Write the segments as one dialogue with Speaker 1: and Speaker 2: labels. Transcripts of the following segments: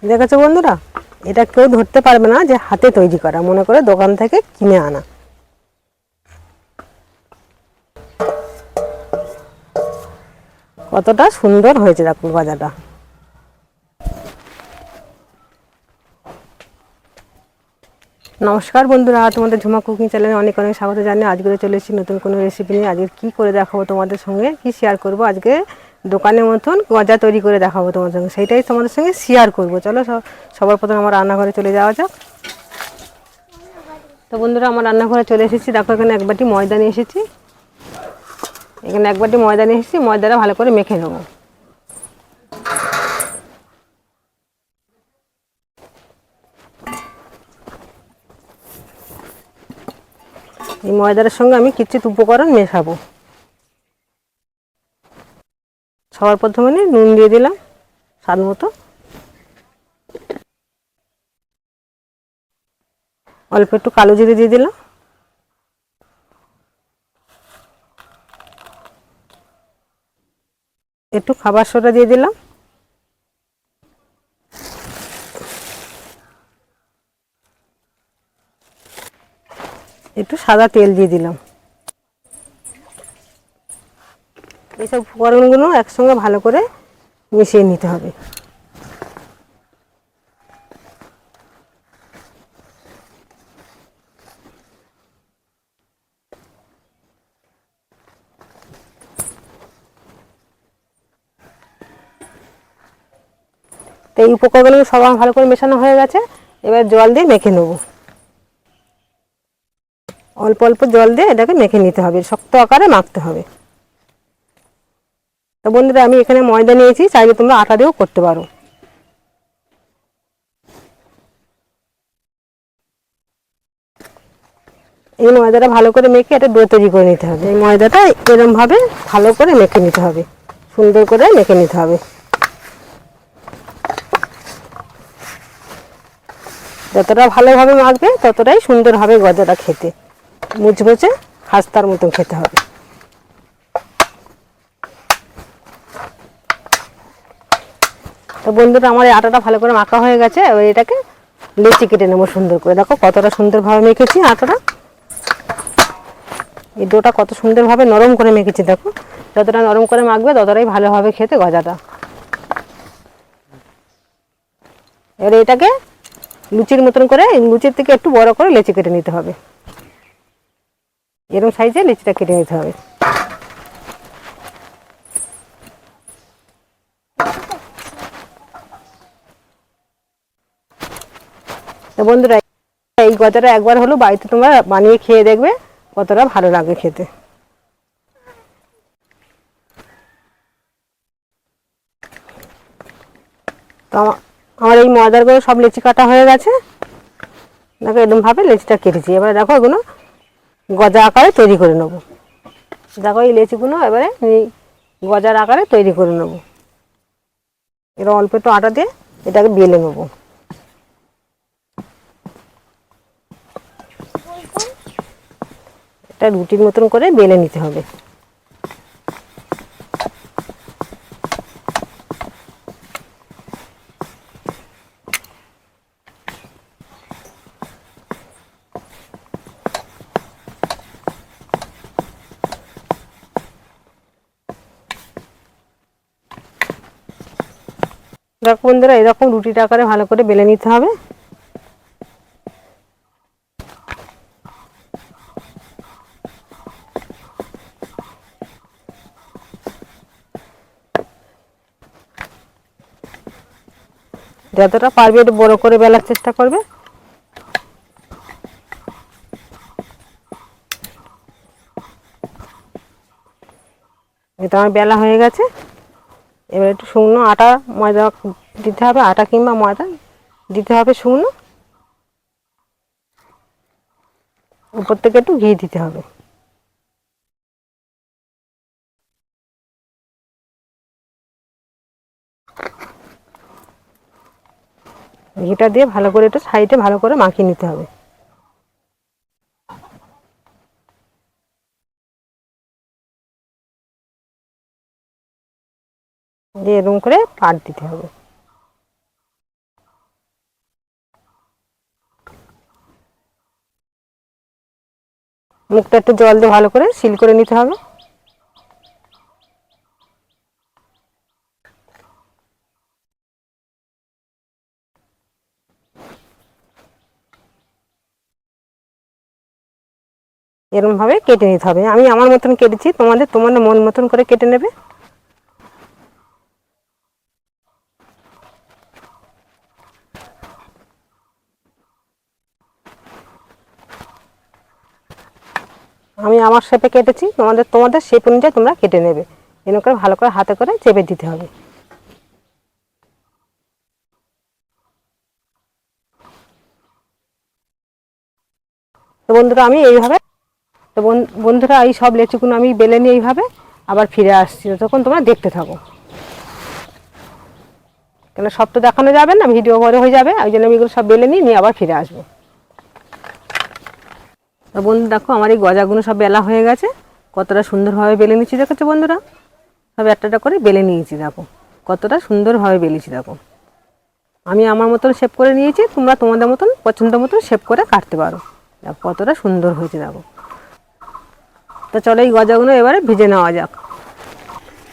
Speaker 1: দেখেছো বন্ধুরা, এটা কেউ ধরতে পারবে না যে হাতে তৈরি করা, মনে করে দোকান থেকে কিনে আনা। কতটা সুন্দর হয়েছে দেখো গজাটা। নমস্কার বন্ধুরা, তোমাদের ঝুমা কুকিং চ্যানেলে অনেক অনেক স্বাগত জানিয়ে আজকে চলে এসেছি নতুন কোনো রেসিপি নিয়ে। আজকে কী করে দেখাবো তোমাদের সঙ্গে, কি শেয়ার করব, আজকে দোকানের মতন গজা তৈরি করে দেখাবো তোমাদের সঙ্গে, সেইটাই তোমাদের সঙ্গে শেয়ার করব। চলো সবার প্রথমে আমার রান্নাঘরে চলে যাওয়া যাক। তো বন্ধুরা, আমার রান্নাঘরে চলে এসেছি। দেখো এখানে এক বাটি ময়দা নিয়ে এসেছি। এখানে এক বাটি ময়দা নিয়ে এসেছি, ময়দাটা ভালো করে মেখে নেবো। এই ময়দার সঙ্গে আমি কিছু উপকরণ মেশাবো। সবার প্রথমে নুন দিয়ে দিলাম স্বাদ মতো, অল্প একটু কালো জিরে দিয়ে দিলাম, একটু খাবার সোডা দিয়ে দিলাম, একটু সাদা তেল দিয়ে দিলাম। এইসব উপকরণগুলো একসঙ্গে ভালো করে মিশিয়ে নিতে হবে। তো এই উপকরণগুলো সব ভালো করে মেশানো হয়ে গেছে। এবার জল দিয়ে মেখে নেব। অল্প অল্প জল দিয়ে এটাকে মেখে নিতে হবে, শক্ত আকারে মাখতে হবে। তো বন্ধুরা, আমি এখানে ময়দা নিয়েছি, চাইলে তোমরা আটা দিয়েও করতে পারো। এই ময়দাটা ভালো করে মেখে একটা ডো তৈরি করে নিতে হবে। এই ময়দাটা এরমভাবে ভালো করে মেখে নিতে হবে, সুন্দর করে মেখে নিতে হবে। যতটা ভালোভাবে মাখবে ততটাই সুন্দর হবে গজাটা খেতে, মুচমুচে খাস্তার মতন খেতে হবে। তো বন্ধুরা, আমার এই আটাটা ভালো করে মাখা হয়ে গেছে। এবার এটাকে লেচি কেটে নেবো সুন্দর করে। দেখো কতটা সুন্দরভাবে মেখেছি আটাটা, এই ডোটা কত সুন্দরভাবে নরম করে মেখেছি। দেখো যতটা নরম করে মাখবে ততটাই ভালো হবে খেতে গজাটা। এবার এটাকে লুচির মতন করে, লুচির থেকে একটু বড় করে লেচি কেটে নিতে হবে। এরকম সাইজে লেচিটা কেটে নিতে হবে। তো বন্ধুরা, এই গজাটা একবার হলো বাড়িতে তোমরা বানিয়ে খেয়ে দেখবে কতটা ভালো লাগে খেতে। তো আমার এই ময়দারগুলো সব লেচি কাটা হয়ে গেছে। দেখো এরকমভাবে লেচিটা কেটেছি। এবারে দেখো এগুলো গজা আকারে তৈরি করে নেবো। দেখো এই লেচিগুলো এবারে এই গজার আকারে তৈরি করে নেবো। এবার অল্প একটু আটা দিয়ে এটাকে বেলে নেবো। এটা রুটির মতন করে বেলে নিতে হবে। দেখো বন্ধুরা, এরকম রুটির আকারে ভালো করে বেলে নিতে হবে। যতটা পারবে একটু বড় করে বেলার চেষ্টা করবে। এটা আমার বেলা হয়ে গেছে। এবার একটু শুকনো আটা ময়দা দিতে হবে, আটা কিংবা ময়দা দিতে হবে শুকনো। উপর থেকে একটু ঘি দিতে হবে। ঘিটা দিয়ে ভালো করে একটু সাইডে ভালো করে মাখিয়ে নিতে হবে। দিয়ে এরকম করে পাট দিতে হবে। মুখটা একটু জল দিয়ে ভালো করে সিল করে নিতে হবে। এরকম ভাবে কেটে নিতে হবে। আমি আমার মতন কেটেছি, তোমাদের মন মতন করে কেটে নেবে। আমি আমার শেপে কেটেছি, তোমাদের শেপ অনুযায়ী তোমরা কেটে নেবে। এরকম করে ভালো করে হাতে করে চেপে দিতে হবে। তো বন্ধুরা আমি এইভাবে তো বন্ধুরা এই সব লেচিগুলো আমি বেলে নিয়ে এইভাবে আবার ফিরে আসছি, তখন তোমরা দেখতে থাকো। কেন সব তো দেখানো যাবে না, ভিডিও বড় হয়ে যাবে, ওই জন্য আমি এগুলো সব বেলে নিয়ে আবার ফিরে আসবো। তো বন্ধু দেখো আমার এই গজাগুলো সব বেলা হয়ে গেছে, কতটা সুন্দরভাবে বেলে নিচ্ছি দেখেছো বন্ধুরা। সব একটা করে বেলে নিয়েছি, দেখো কতটা সুন্দরভাবে বেলেছি। দেখো আমি আমার মতন শেপ করে নিয়েছি, তোমরা তোমাদের মতন পছন্দ মতন শেপ করে কাটতে পারো। দেখো কতটা সুন্দর হয়েছে। দেখো তো চলো এই গজাগুলো এবারে ভেজে নেওয়া যাক।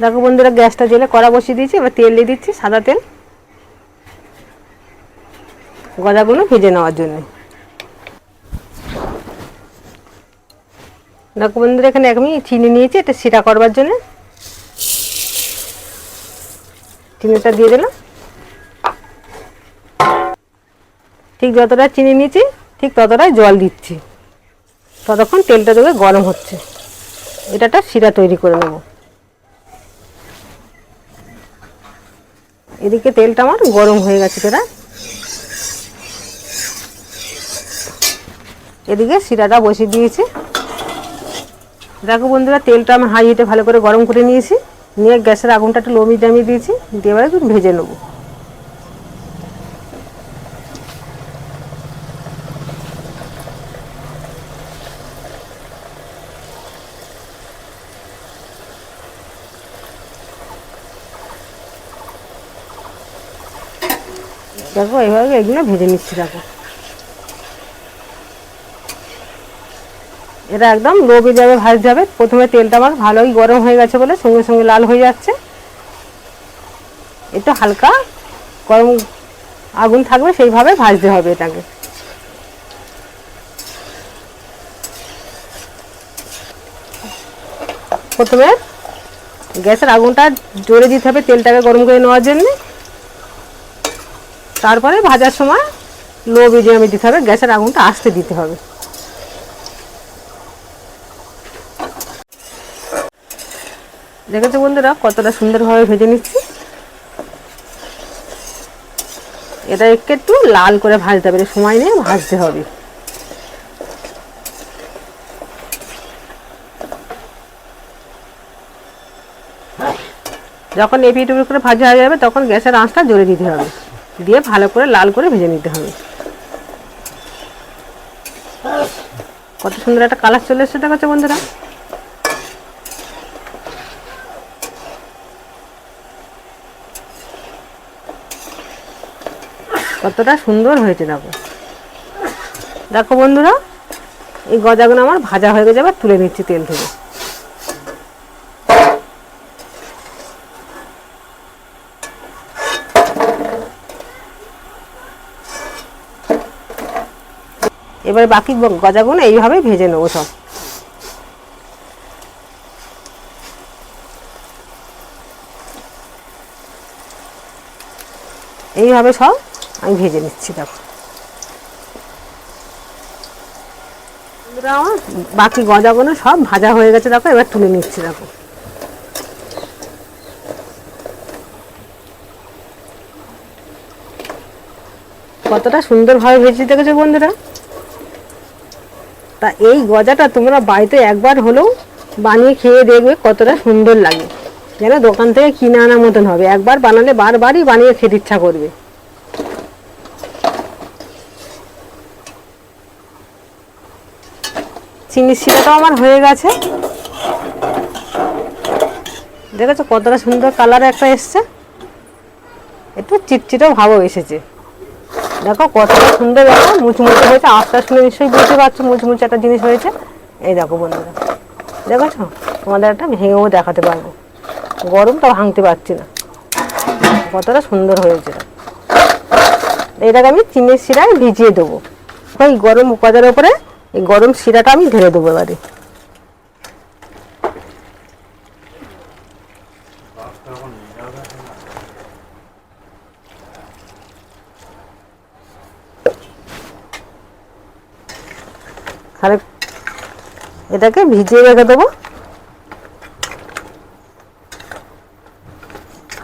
Speaker 1: দেখো বন্ধুরা গ্যাসটা জ্বেলে কড়া বসিয়ে দিয়েছি, এবার তেল দিয়ে দিচ্ছি, সাদা তেল, গজাগুলো ভেজে নেওয়ার জন্য। দেখো বন্ধুরা এখানে আমি চিনি নিয়েছি, এটা সিরা করবার জন্য চিনিটা দিয়ে দিলাম। ঠিক যতটা চিনি নিয়েছি ঠিক ততটাই জল দিচ্ছি, ততক্ষণ তেলটা দেবে গরম হচ্ছে। এটা একটা সিরা তৈরি করে নেব। এদিকে তেলটা আমার গরম হয়ে গেছে, সেটা এদিকে সিরাটা বসিয়ে দিয়েছি। দেখো বন্ধুরা তেলটা আমি হাই হিটে ভালো করে গরম করে নিয়েছি, নিয়ে গ্যাসের আগুনটা একটু লো মিডিয়ামে দিয়েছি, দিয়ে এবারে একটু ভেজে নেব। দেখো এইভাবে এগুলো ভেজে নিচ্ছি। দেখো এটা একদম লো মিডিয়ামে ভাজতে হবে। প্রথমে তেলটা আমার ভালোই গরম হয়ে গেছে বলে সঙ্গে সঙ্গে লাল হয়ে যাচ্ছে। একটু হালকা গরম আগুন থাকবে সেইভাবে ভাজতে হবে এটাকে। প্রথমে গ্যাসের আগুনটা জোরে দিতে হবে তেলটাকে গরম করে নেওয়ার জন্য, তারপরে ভাজার সময় লো মিডিয়ামে দিতে হবে, গ্যাসের আগুনটা আস্তে দিতে হবে। দেখেছো বন্ধুরা কতটা সুন্দরভাবে ভেজে নিচ্ছি। এটা একটু লাল করে ভাজতে হবে, সময় নিয়ে ভাজতে হবে। যখন এপিট ওপিট করে ভাজা হয়ে যাবে তখন গ্যাসের আঁচটা জোরে দিতে হবে, দিয়ে ভালো করে লাল করে ভেজে নিতে হবে। কত সুন্দর একটা কালার চলে এসেছে দেখেছো বন্ধুরা। কতটা সুন্দর হয়েছে দেখো। দেখো বন্ধুরা এই গজাগুলো আমার ভাজা হয়ে গেছে, আবার তুলে নিচ্ছি তেল থেকে। এবার বাকি গজাগুলো এইভাবে ভেজে নেবো সব। এইভাবে সব আমি ভেজে নিচ্ছি। দেখো আমার বাকি গজাগুলো সব ভাজা হয়ে গেছে, দেখো এবার তুলে নিচ্ছি। দেখো কতটা সুন্দরভাবে ভেজে দেখেছো বন্ধুরা। তা এই গজাটা তোমরা বাড়িতে একবার হলেও বানিয়ে খেয়ে দেখবে কতটা সুন্দর লাগে, যেন দোকান থেকে কিনে আনার মতন হবে। একবার বানালে বারবারই বানিয়ে খেতে ইচ্ছা করবে। চিনির শিরাটাও আমার হয়ে গেছে, দেখেছো কতটা সুন্দর কালার একটা এসছে, একটু চিটচিটেও ভাবও এসেছে। দেখো কতটা সুন্দর একটা মুচমুচে হয়েছে, আস্তে শুনে নিশ্চয়ই বুঝতে পারছো মুচমুচে একটা জিনিস হয়েছে। এই দেখো বন্ধুরা, দেখেছো, তোমাদের একটা ভেঙেও দেখাতে পারবো, গরম তো ভাঙতে পারছি না, কতটা সুন্দর হয়েছে। এটাকে আমি চিনির শিরায় ভিজিয়ে দেবো, ওই গরম গজার উপরে এই গরম শিরাটা আমি ঢেলে দেবো এবারে। তাহলে এটাকে ভিজিয়ে রেখে দেবো,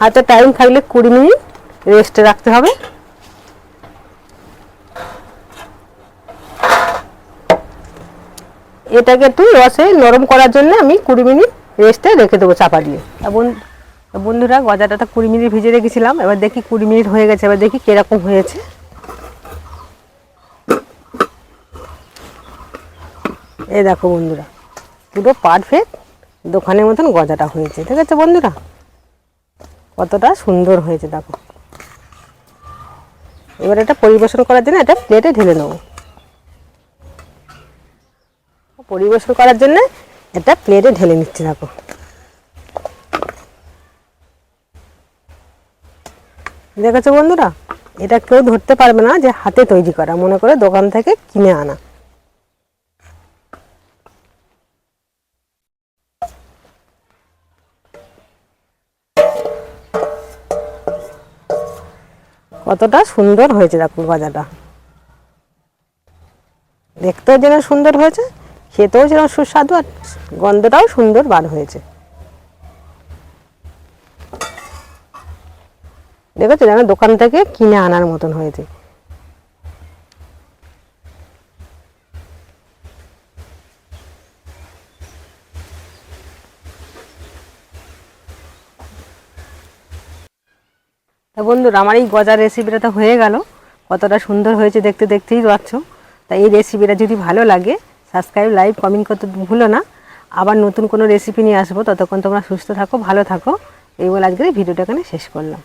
Speaker 1: হাতে টাইম থাকলে 20 মিনিট রেস্টে রাখতে হবে। এটাকে একটু রসে নরম করার জন্য আমি 20 মিনিট রেস্টে রেখে দেবো চাপা দিয়ে। বন্ধুরা, গজাটা তো 20 মিনিট ভিজে রেখেছিলাম, এবার দেখি 20 মিনিট হয়ে গেছে, এবার দেখি কিরকম হয়েছে। এই দেখো বন্ধুরা, পুরো পারফেক্ট দোকানের মতন গজাটা হয়েছে, ঠিক আছে বন্ধুরা, কতটা সুন্দর হয়েছে দেখো। এবার এটা পরিবেশন করার জন্য এটা প্লেটে ঢেলে নেব। পরিবেশন করার জন্য এটা প্লেটে ঢেলে নিচ্ছি দেখো। দেখেছো বন্ধুরা, এটা কেউ ধরতে পারবে না যে হাতে তৈরি করা, মনে করে দোকান থেকে কিনে আনা। কতটা সুন্দর হয়েছে দেখো গজাটা, দেখতেও যেন সুন্দর হয়েছে, খেতেও যেন সুস্বাদু, আর গন্ধটাও সুন্দর বার হয়েছে। দেখেছো, যেন দোকান থেকে কিনে আনার মতন হয়েছে। তা বন্ধুরা, আমার এই গজার রেসিপিটা তো হয়ে গেল, কতটা সুন্দর হয়েছে দেখতে, দেখতেই পাচ্ছ। তাই এই রেসিপিটা যদি ভালো লাগে, সাবস্ক্রাইব, লাইক, কমেন্ট করতে ভুলো না। আবার নতুন কোনো রেসিপি নিয়ে আসবো, ততক্ষণ তোমরা সুস্থ থাকো, ভালো থাকো। এই বলে আজকের এই ভিডিওটা এখানে শেষ করলাম।